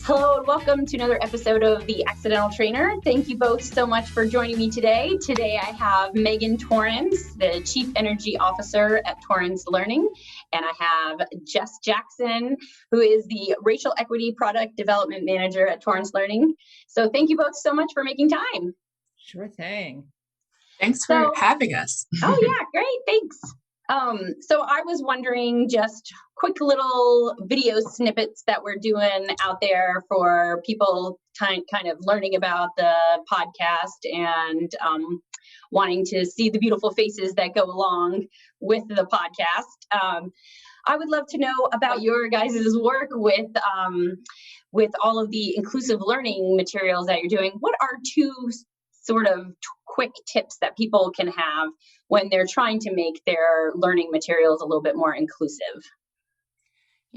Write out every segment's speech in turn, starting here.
Hello and welcome to another episode of The Accidental Trainer. Thank you both so much for joining me today. Today I have Megan Torrance, the Chief Energy Officer at TorranceLearning, and I have Jess Jackson, who is the Racial Equity Product Development Manager at TorranceLearning. So thank you both so much for making time. Sure thing. Thanks for having us. Oh yeah, great, thanks. So I was wondering, just quick little video snippets that we're doing out there for people kind of learning about the podcast and wanting to see the beautiful faces that go along with the podcast. I would love to know about your guys' work with all of the inclusive learning materials that you're doing. What are two sort of quick tips that people can have when they're trying to make their learning materials a little bit more inclusive?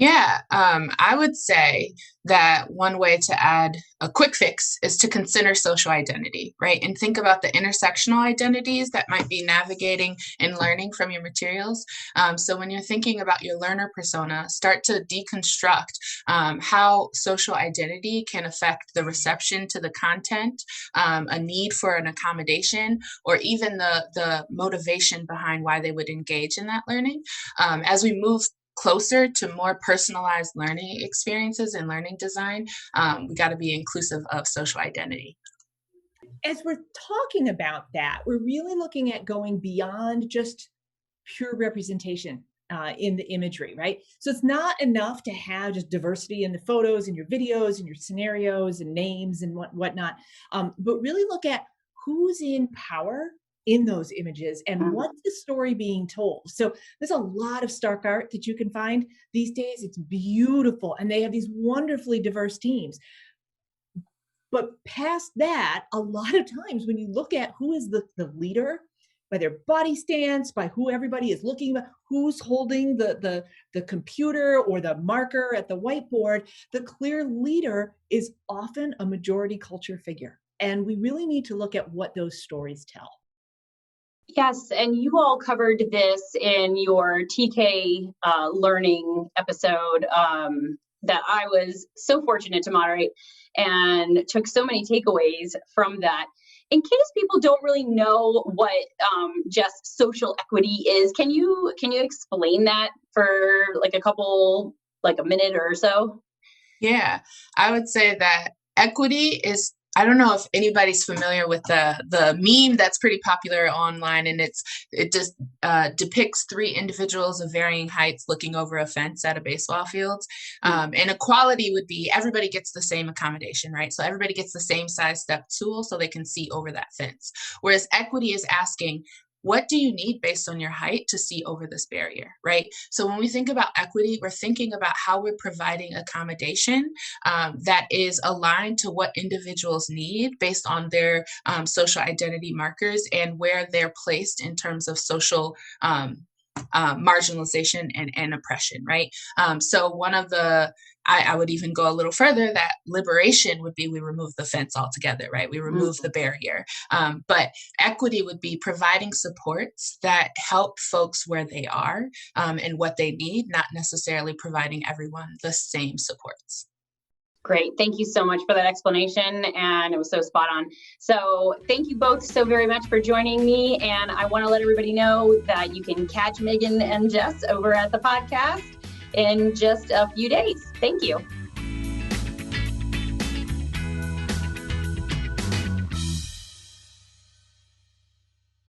Yeah, I would say that one way to add a quick fix is to consider social identity, right? And think about the intersectional identities that might be navigating and learning from your materials. So when you're thinking about your learner persona, start to deconstruct how social identity can affect the reception to the content, a need for an accommodation, or even the motivation behind why they would engage in that learning. As we move closer to more personalized learning experiences and learning design, we got to be inclusive of social identity. As we're talking about that, we're really looking at going beyond just pure representation in the imagery, right? So it's not enough to have just diversity in the photos and your videos and your scenarios and names and whatnot, but really look at who's in power in those images and what's the story being told. So there's a lot of stock art that you can find these days. It's beautiful, and they have these wonderfully diverse teams. But past that, a lot of times when you look at who is the leader, by their body stance, by who everybody is looking at, who's holding the computer or the marker at the whiteboard, the clear leader is often a majority culture figure. And we really need to look at what those stories tell. Yes, and you all covered this in your TK learning episode that I was so fortunate to moderate and took so many takeaways from that. In case people don't really know what just social equity is, can you explain that for a minute or so? Yeah, I would say that equity is, I don't know if anybody's familiar with the meme that's pretty popular online, and it just depicts three individuals of varying heights looking over a fence at a baseball field. And equality would be everybody gets the same accommodation, right? So everybody gets the same size step stool so they can see over that fence. Whereas equity is asking, what do you need based on your height to see over this barrier, right? So when we think about equity, we're thinking about how we're providing accommodation that is aligned to what individuals need based on their social identity markers and where they're placed in terms of social marginalization and oppression, right? So one of the, I would even go a little further, that liberation would be we remove the fence altogether, right? We remove the barrier. But equity would be providing supports that help folks where they are and what they need, not necessarily providing everyone the same supports. Great. Thank you so much for that explanation, and it was so spot on. So thank you both so very much for joining me, and I want to let everybody know that you can catch Megan and Jess over at the podcast in just a few days. Thank you.